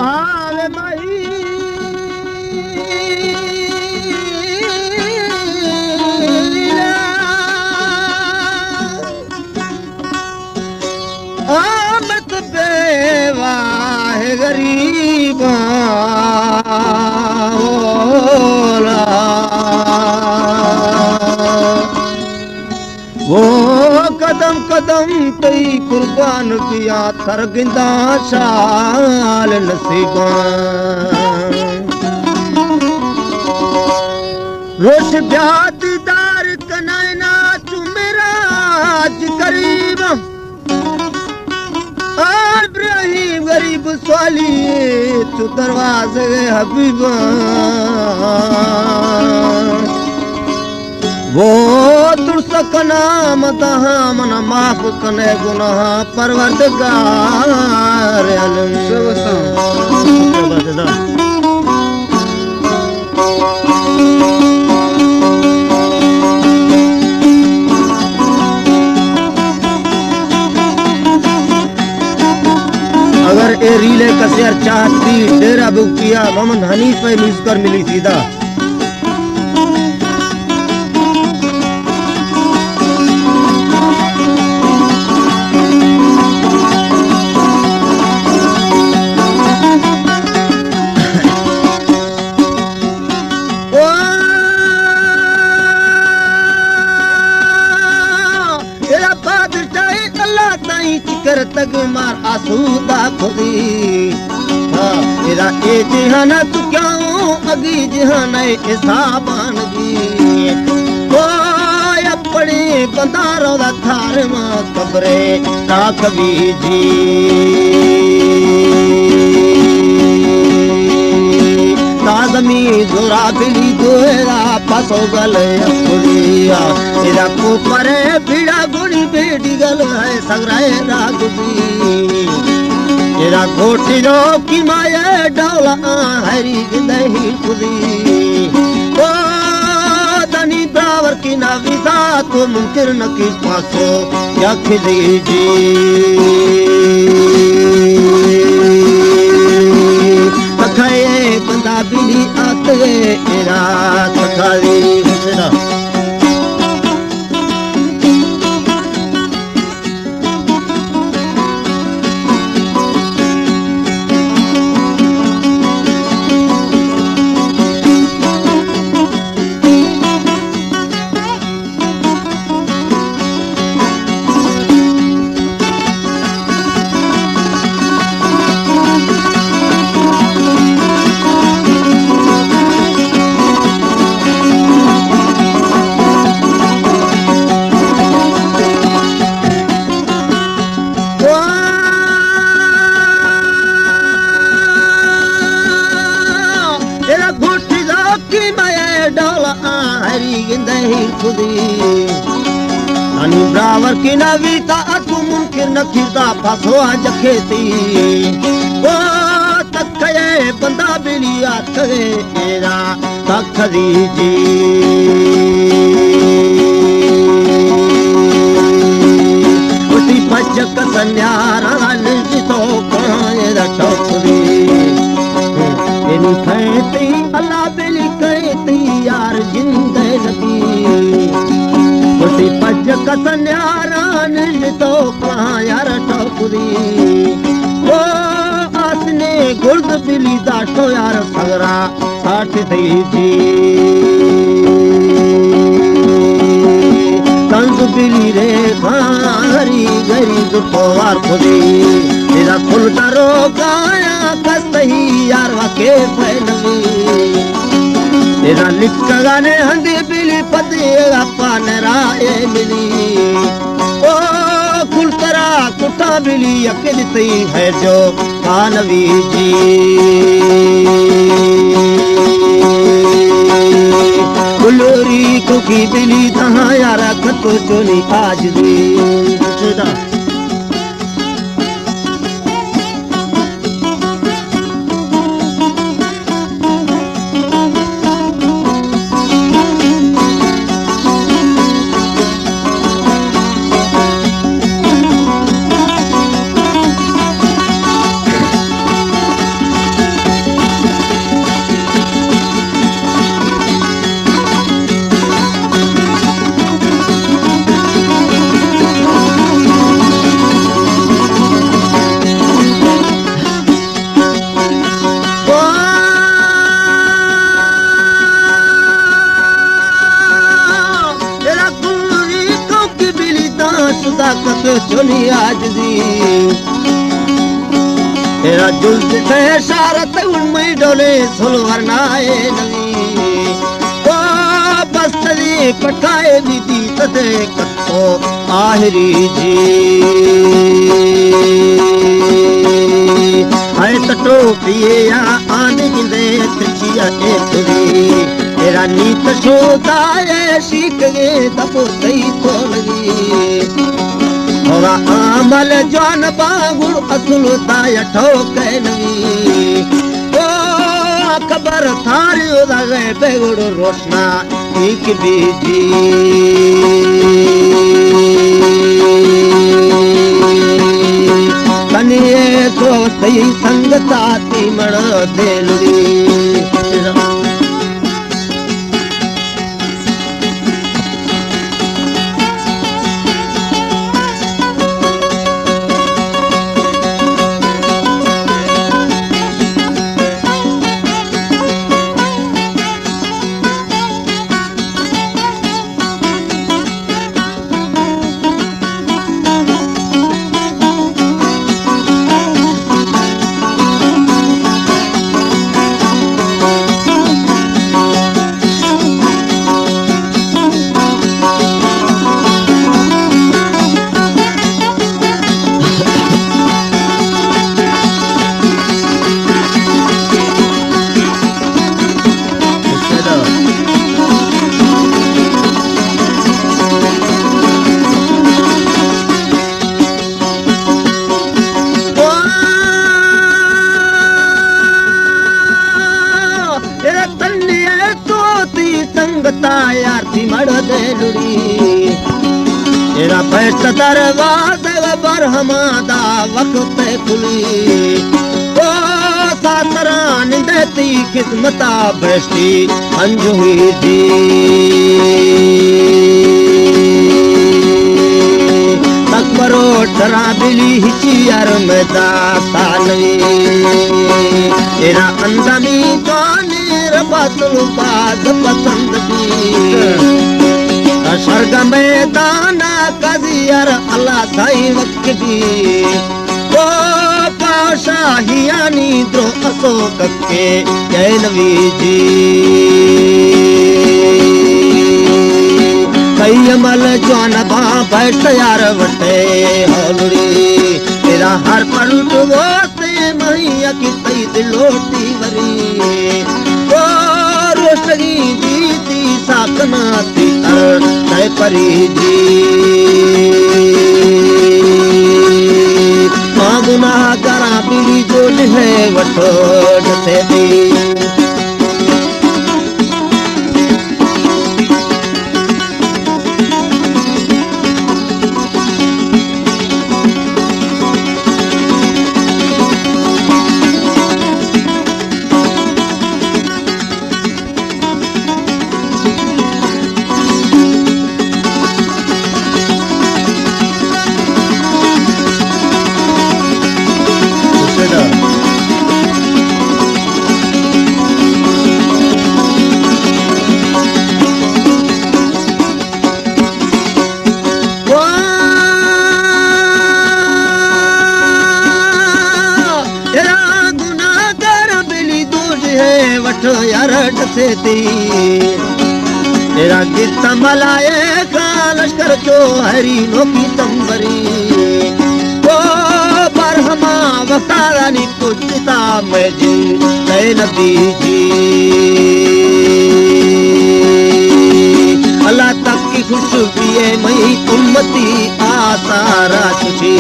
आवे माई आमत बेवा है गरीबा वो कदम कदम तई कुर्बान किया थरगिंदा शाल नसीबा रोश ब्याददार कनायना तू मेरा आज करीब इब्राहिम गरीब स्वाली तू दरवाजे हबीबा वो तुरसकना मतहा मन माफ कने गुनाह परवरदिगार अलम अगर ए रीले कसियर चाहती डेरा बुकिया मोहम्मद हनीफ पे न्यूज़ कर मिली सीधा कर तक मार आसूदा खुदी तेरा ए जहान तू क्यों अगी जहान हिसाबान गी ओ अपने बंदारों दा थार मां कबरे ना कभी जी ताजमी जोरा बिली दोरा पासो गल अपुरिया तेरा को परे बिड़ा गुड़ी बेटी गल है सगराए रागदी तेरा घोटी रो की माया डौला हरी नहीं खुदी ओ दनी ब्रावर की नाविदा तो मुमकिन न की पासो या खिदी जी तखाए बंदा बिली आते एरा तखारी हुसना ब्रावर की नवीता तू मुमकिन न खिरदा फसो आज खेती ओ तखे बंदा बिली आथे एरा तखदी जी उसी पचक सन्यारा निजतो काए रटोदी इन खेती अल्लाह बिली कहती यार जिंदे नबी उसी पचक सन्यारा निजतो काया रटोदी ओ आसने गुर्द बिली दाटो यार सगरा साठ दी जी तंग बिली रे खारी गरीब पोवार खुदी तेरा फुल करो गाया कस्तही यार वाके फैलवी तेरा लिख गाने हंदी बिली पतिया पानराए मिली ओ फुल करा कुटा बिली अकेली तई है जो कानवी जी गुलोरी कुकी बिली तहा यार खतो चोली आज दी पियो चोली आज दी तेरा जुल से शारत उनमें डोले सुलवर नाए नवी ओ बस्तरी पठाए दीदी तते कत्तो आहिरी जी हाय तटो पिए या आने गिंदे तिचिया ए तुरी तेरा नीत शोदाए सीख गए तपो तई तो लगी और आमल जान बागुड़ असुल दाय ठोके नवी ओ खबर थारी उदागे बेगुड़ रोशना एक बीजी कनिए तो तई संगता ती मण देलरी यार मड़ देलुड़ी तेरा पैस दरवाजे बरहमादा वक्त खुली ओ सातरा निंदती किस्मता भ्रष्टी अंजू हुई थी तकबरो डरा बिली हिचियर में दाता नहीं तेरा अंदमी जाने रबातुल बाज पसंद की स्वर्ग में दाना कदियर अल्लाह साई वक्त की ओ पाशाहियानी द्रो अशोक के जय नबी जी कई अमल जौन बा बैठ यार वटे हौलड़ी तेरा हर पलट वो ते मैया की तई दिलोटी वरी ओ रोशनी जीती साकना थी तय परी जी मां गुनाह करा पीली जोल है वठो डसे दी यार डसे थी तेरा गीत मलाए का लश्कर जो हरी नोकी तंबरी ओ बरहमा वफारानी कुछता मैं जी तय नबी जी अल्लाह तक की खुशबू मई उम्मती आसारा तुझी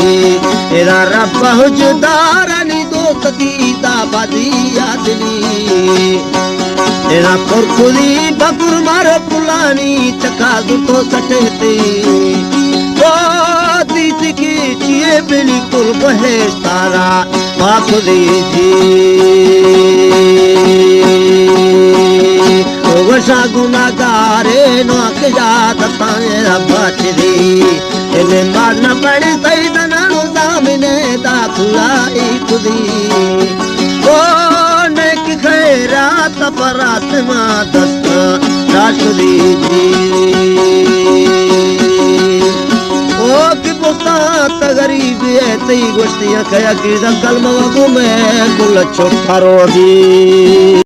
तेरा रब हुजदारानी दोस्ती दाबादी यादली तेरा कुरकुरी बकुर मार पुलानी चका तो सटेते ओ दीद की चिए बिल्कुल बहे तारा आखुदी जी ओ वशा गुनागारे नो के याद ताए रबाचरी इने मारना पड़े तई दनानु सामने दा खुलाई खुदी ओ खैरात परात मा दस्त राशुदी जी ओ की पुता तई गोष्टी खया की कलम वगू में कुल छोटा रोगी